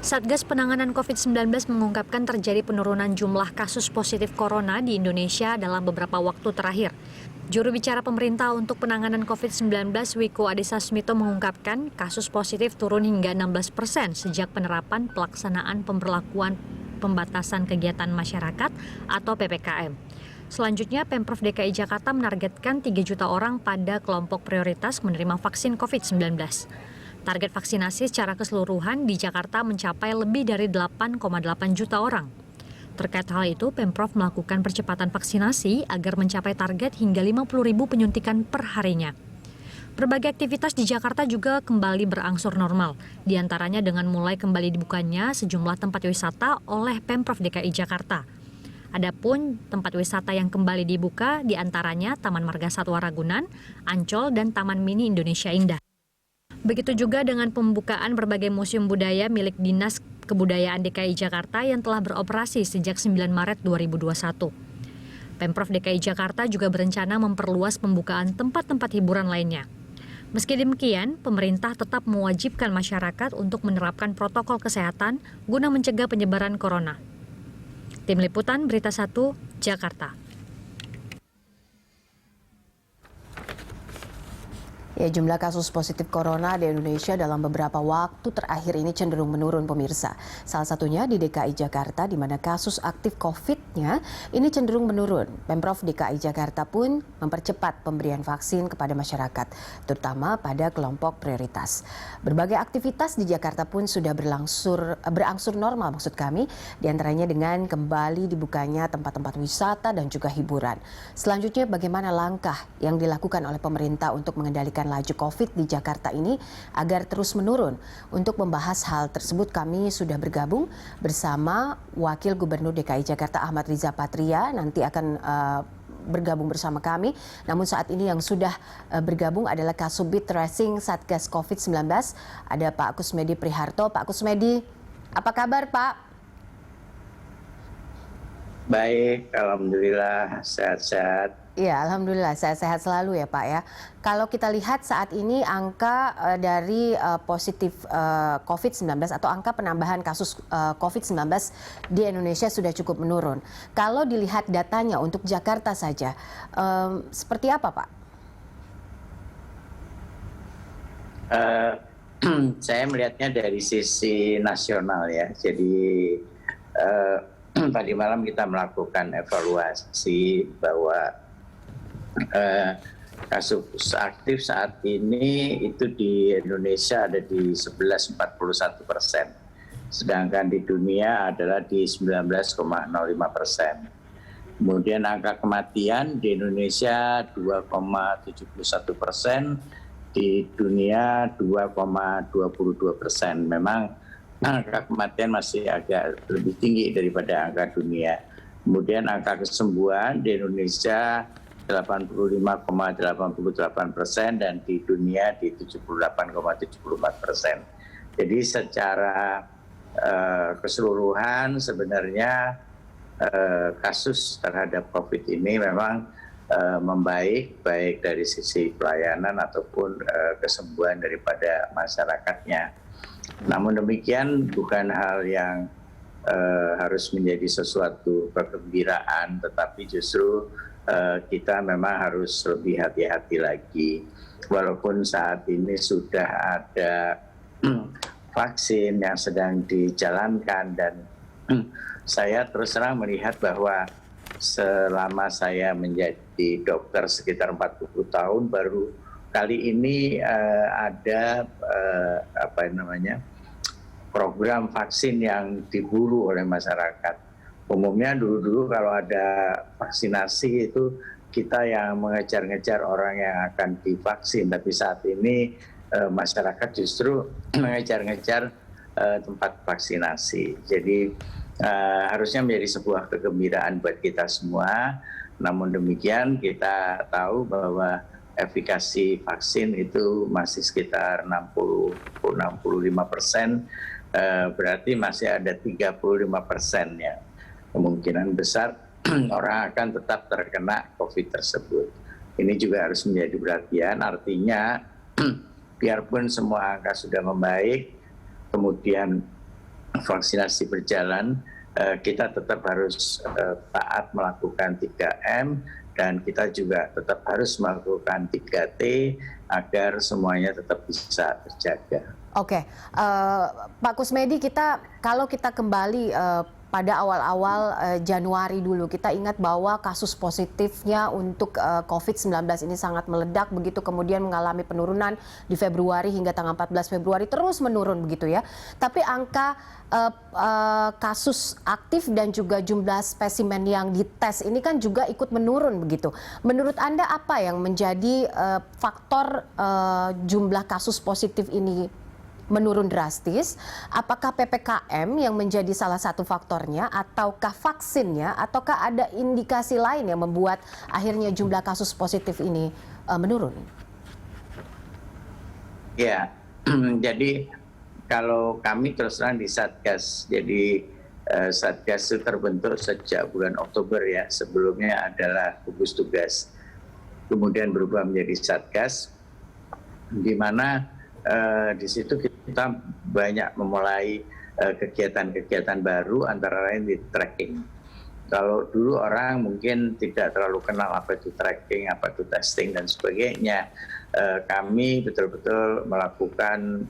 Satgas Penanganan COVID-19 mengungkapkan terjadi penurunan jumlah kasus positif corona di Indonesia dalam beberapa waktu terakhir. Juru bicara pemerintah untuk penanganan COVID-19, Wiku Adhisa Smito, mengungkapkan kasus positif turun hingga 16% sejak penerapan pelaksanaan pemberlakuan pembatasan kegiatan masyarakat atau PPKM. Selanjutnya, Pemprov DKI Jakarta menargetkan 3 juta orang pada kelompok prioritas menerima vaksin COVID-19. Target vaksinasi secara keseluruhan di Jakarta mencapai lebih dari 8,8 juta orang. Terkait hal itu, Pemprov melakukan percepatan vaksinasi agar mencapai target hingga 50.000 penyuntikan per harinya. Berbagai aktivitas di Jakarta juga kembali berangsur normal, di antaranya dengan mulai kembali dibukanya sejumlah tempat wisata oleh Pemprov DKI Jakarta. Adapun tempat wisata yang kembali dibuka di antaranya Taman Marga Satwa Ragunan, Ancol, dan Taman Mini Indonesia Indah. Begitu juga dengan pembukaan berbagai museum budaya milik Dinas Kebudayaan DKI Jakarta yang telah beroperasi sejak 9 Maret 2021. Pemprov DKI Jakarta juga berencana memperluas pembukaan tempat-tempat hiburan lainnya. Meski demikian, pemerintah tetap mewajibkan masyarakat untuk menerapkan protokol kesehatan guna mencegah penyebaran corona. Tim Liputan Berita 1, Jakarta. Ya, jumlah kasus positif corona di Indonesia dalam beberapa waktu terakhir ini cenderung menurun, pemirsa. Salah satunya di DKI Jakarta, di mana kasus aktif COVID-nya ini cenderung menurun. Pemprov DKI Jakarta pun mempercepat pemberian vaksin kepada masyarakat, terutama pada kelompok prioritas. Berbagai aktivitas di Jakarta pun sudah berangsur normal, maksud kami, diantaranya dengan kembali dibukanya tempat-tempat wisata dan juga hiburan. Selanjutnya, bagaimana langkah yang dilakukan oleh pemerintah untuk mengendalikan laju COVID di Jakarta ini agar terus menurun. Untuk membahas hal tersebut kami sudah bergabung bersama Wakil Gubernur DKI Jakarta Ahmad Riza Patria, nanti akan bergabung bersama kami. Namun saat ini yang sudah bergabung adalah Kasubit Tracing Satgas COVID-19, ada Pak Kusmedi Priharto. Pak Kusmedi, apa kabar Pak? Baik, alhamdulillah sehat-sehat. Ya, alhamdulillah sehat-sehat selalu ya Pak ya. Kalau kita lihat saat ini angka dari positif COVID-19 atau angka penambahan kasus COVID-19 di Indonesia sudah cukup menurun. Kalau dilihat datanya untuk Jakarta saja, seperti apa Pak? Saya melihatnya dari sisi nasional ya. Jadi tadi malam kita melakukan evaluasi bahwa kasus aktif saat ini itu di Indonesia ada di 11,41%, sedangkan di dunia adalah di 19,05%. Kemudian angka kematian di Indonesia 2,71%, di dunia 2,22%. Memang angka kematian masih agak lebih tinggi daripada angka dunia. Kemudian angka kesembuhan di Indonesia 85,88% dan di dunia di 78,74%. Jadi secara keseluruhan sebenarnya kasus terhadap COVID ini memang membaik, baik dari sisi pelayanan ataupun kesembuhan daripada masyarakatnya. Namun demikian bukan hal yang harus menjadi sesuatu kegembiraan, tetapi justru kita memang harus lebih hati-hati lagi. Walaupun saat ini sudah ada vaksin yang sedang dijalankan dan saya terus terang melihat bahwa selama saya menjadi dokter sekitar 40 tahun baru kali ini ada program vaksin yang diburu oleh masyarakat. Umumnya dulu kalau ada vaksinasi itu kita yang mengejar-ngejar orang yang akan divaksin, tapi saat ini masyarakat justru mengejar-ngejar tempat vaksinasi. Jadi harusnya menjadi sebuah kegembiraan buat kita semua. Namun demikian kita tahu bahwa efikasi vaksin itu masih sekitar 60-65%, berarti masih ada 35% ya. Kemungkinan besar orang akan tetap terkena COVID tersebut. Ini juga harus menjadi perhatian, artinya biarpun semua angka sudah membaik, kemudian vaksinasi berjalan, kita tetap harus taat melakukan 3M, dan kita juga tetap harus melakukan 3T agar semuanya tetap bisa terjaga. Oke, Pak Kusmedi, kalau kita kembali pada awal-awal Januari dulu, kita ingat bahwa kasus positifnya untuk COVID-19 ini sangat meledak, begitu kemudian mengalami penurunan di Februari hingga tanggal 14 Februari terus menurun begitu ya. Tapi angka kasus aktif dan juga jumlah spesimen yang dites ini kan juga ikut menurun begitu. Menurut Anda apa yang menjadi faktor jumlah kasus positif ini menurun drastis? Apakah PPKM yang menjadi salah satu faktornya, ataukah vaksinnya, ataukah ada indikasi lain yang membuat akhirnya jumlah kasus positif ini menurun? Ya, jadi kalau kami terus terang di Satgas, jadi Satgas itu terbentuk sejak bulan Oktober ya, sebelumnya adalah gugus tugas, kemudian berubah menjadi Satgas, di mana di situ kita banyak memulai kegiatan-kegiatan baru, antara lain di tracking. Kalau dulu orang mungkin tidak terlalu kenal apa itu tracking, apa itu testing dan sebagainya, kami betul-betul melakukan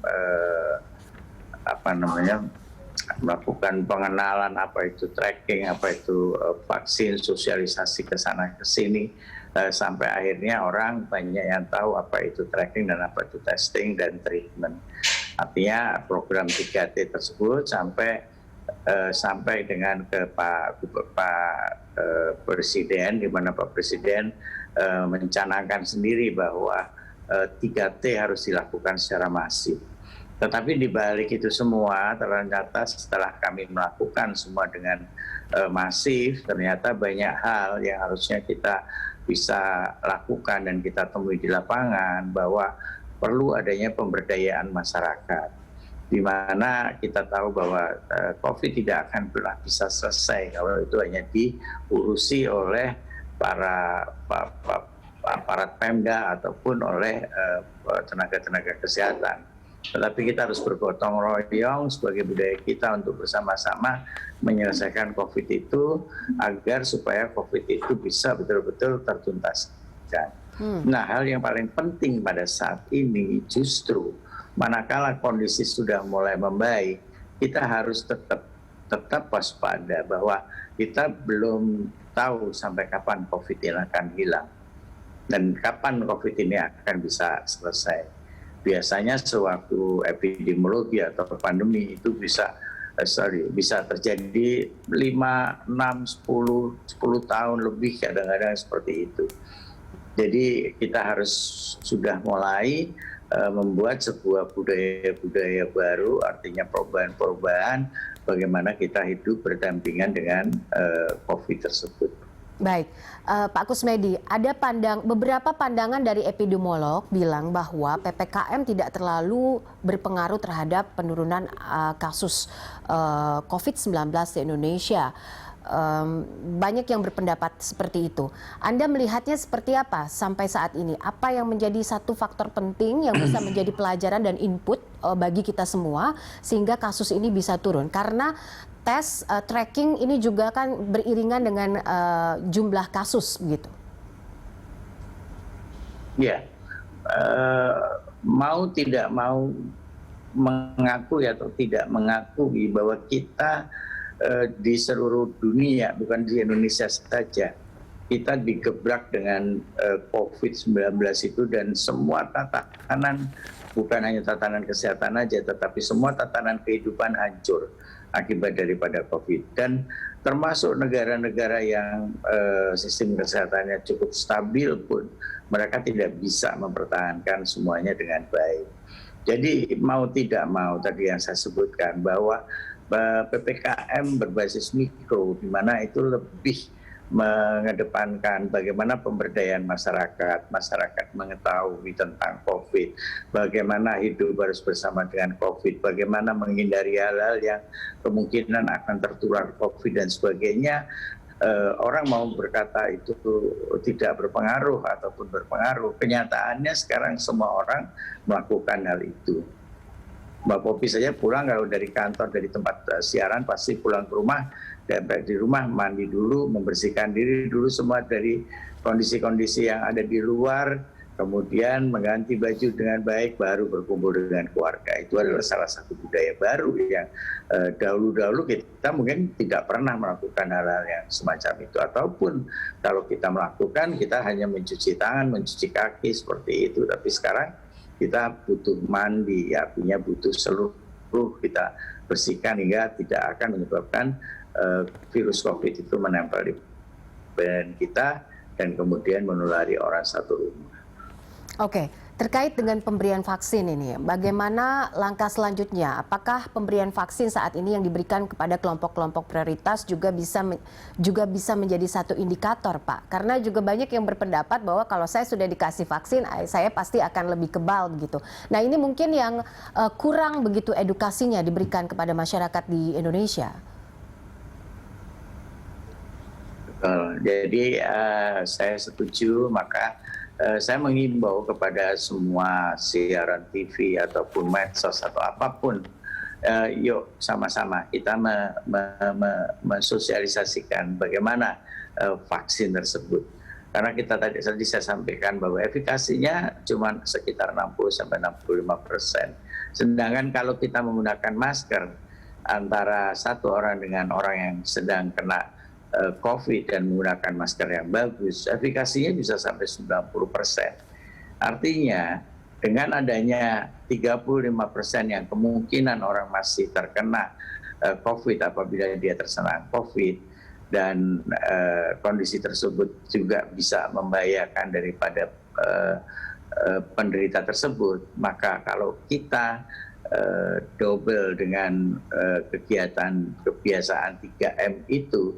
melakukan pengenalan apa itu tracking, apa itu vaksin, sosialisasi ke sana ke sini, sampai akhirnya orang banyak yang tahu apa itu tracking dan apa itu testing dan treatment. Artinya program 3T tersebut sampai dengan ke Pak Presiden, di mana Pak Presiden mencanangkan sendiri bahwa 3T harus dilakukan secara masif. Tetapi di balik itu semua, ternyata setelah kami melakukan semua dengan masif, ternyata banyak hal yang harusnya kita bisa lakukan dan kita temui di lapangan, bahwa perlu adanya pemberdayaan masyarakat, di mana kita tahu bahwa COVID tidak akan pernah bisa selesai kalau itu hanya diurusi oleh para aparat Pemda ataupun oleh tenaga-tenaga kesehatan. Tetapi kita harus bergotong royong sebagai budaya kita untuk bersama-sama menyelesaikan COVID itu, agar supaya COVID itu bisa betul-betul tertuntaskan. Nah, hal yang paling penting pada saat ini justru manakala kondisi sudah mulai membaik, kita harus tetap waspada bahwa kita belum tahu sampai kapan COVID ini akan hilang dan kapan COVID ini akan bisa selesai. Biasanya sewaktu epidemiologi atau pandemi itu bisa terjadi 5, 6, 10 tahun lebih, kadang-kadang seperti itu. Jadi kita harus sudah mulai membuat sebuah budaya baru, artinya perubahan-perubahan bagaimana kita hidup berdampingan dengan COVID tersebut. Baik, Pak Kusmedi, ada beberapa pandangan dari epidemiolog bilang bahwa PPKM tidak terlalu berpengaruh terhadap penurunan kasus COVID-19 di Indonesia. Banyak yang berpendapat seperti itu. Anda melihatnya seperti apa sampai saat ini? Apa yang menjadi satu faktor penting yang bisa menjadi pelajaran dan input bagi kita semua sehingga kasus ini bisa turun? Karena tes tracking ini juga kan beriringan dengan jumlah kasus begitu. Ya, mau tidak mau mengakui atau tidak mengakui bahwa kita di seluruh dunia, bukan di Indonesia saja, kita digebrak dengan COVID-19 itu, dan semua tatanan, bukan hanya tatanan kesehatan aja, tetapi semua tatanan kehidupan hancur akibat daripada COVID. Dan termasuk negara-negara yang sistem kesehatannya cukup stabil pun, mereka tidak bisa mempertahankan semuanya dengan baik. Jadi mau tidak mau, tadi yang saya sebutkan bahwa PPKM berbasis mikro, di mana itu lebih mengedepankan bagaimana pemberdayaan masyarakat mengetahui tentang COVID, bagaimana hidup harus bersama dengan COVID, bagaimana menghindari hal-hal yang kemungkinan akan tertular COVID dan sebagainya. Orang mau berkata itu tidak berpengaruh ataupun berpengaruh, kenyataannya sekarang semua orang melakukan hal itu. Mbak Popi saja pulang kalau dari kantor, dari tempat siaran pasti pulang ke rumah, dan di rumah mandi dulu, membersihkan diri dulu semua dari kondisi-kondisi yang ada di luar, kemudian mengganti baju dengan baik, baru berkumpul dengan keluarga. Itu adalah salah satu budaya baru yang dahulu-dahulu kita mungkin tidak pernah melakukan hal-hal yang semacam itu. Ataupun kalau kita melakukan, kita hanya mencuci tangan, mencuci kaki seperti itu. Tapi sekarang kita butuh mandi, artinya butuh seluruh kita bersihkan hingga tidak akan menyebabkan virus COVID itu menempel di badan kita dan kemudian menulari orang satu rumah. Oke, terkait dengan pemberian vaksin ini, bagaimana langkah selanjutnya? Apakah pemberian vaksin saat ini yang diberikan kepada kelompok-kelompok prioritas juga bisa menjadi satu indikator, Pak? Karena juga banyak yang berpendapat bahwa kalau saya sudah dikasih vaksin, saya pasti akan lebih kebal begitu. Nah, ini mungkin yang kurang begitu edukasinya diberikan kepada masyarakat di Indonesia. Jadi saya setuju, maka saya mengimbau kepada semua siaran TV ataupun medsos atau apapun, yuk sama-sama kita mensosialisasikan bagaimana vaksin tersebut. Karena kita tadi saya sampaikan bahwa efikasinya cuma sekitar 60-65%. Sedangkan kalau kita menggunakan masker antara satu orang dengan orang yang sedang kena COVID dan menggunakan masker yang bagus, efikasinya bisa sampai 90%. Artinya dengan adanya 35% yang kemungkinan orang masih terkena COVID apabila dia terserang COVID, dan kondisi tersebut juga bisa membahayakan daripada penderita tersebut, maka kalau kita double dengan kegiatan kebiasaan 3M itu,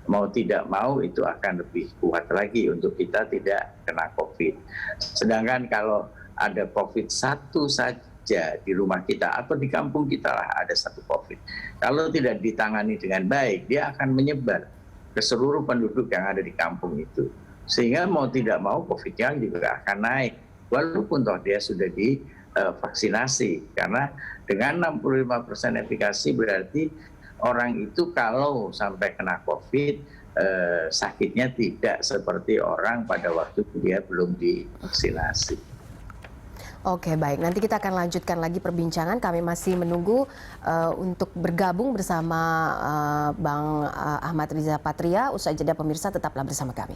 mau tidak mau itu akan lebih kuat lagi untuk kita tidak kena COVID. Sedangkan kalau ada COVID satu saja di rumah kita atau di kampung kita lah ada satu COVID, kalau tidak ditangani dengan baik, dia akan menyebar ke seluruh penduduk yang ada di kampung itu. Sehingga mau tidak mau COVID-nya juga akan naik, walaupun toh dia sudah divaksinasi. Karena dengan 65% efikasi berarti orang itu kalau sampai kena COVID, sakitnya tidak seperti orang pada waktu dia belum divaksinasi. Oke, baik. Nanti kita akan lanjutkan lagi perbincangan. Kami masih menunggu untuk bergabung bersama Bang Ahmad Riza Patria. Usai jeda pemirsa, tetaplah bersama kami.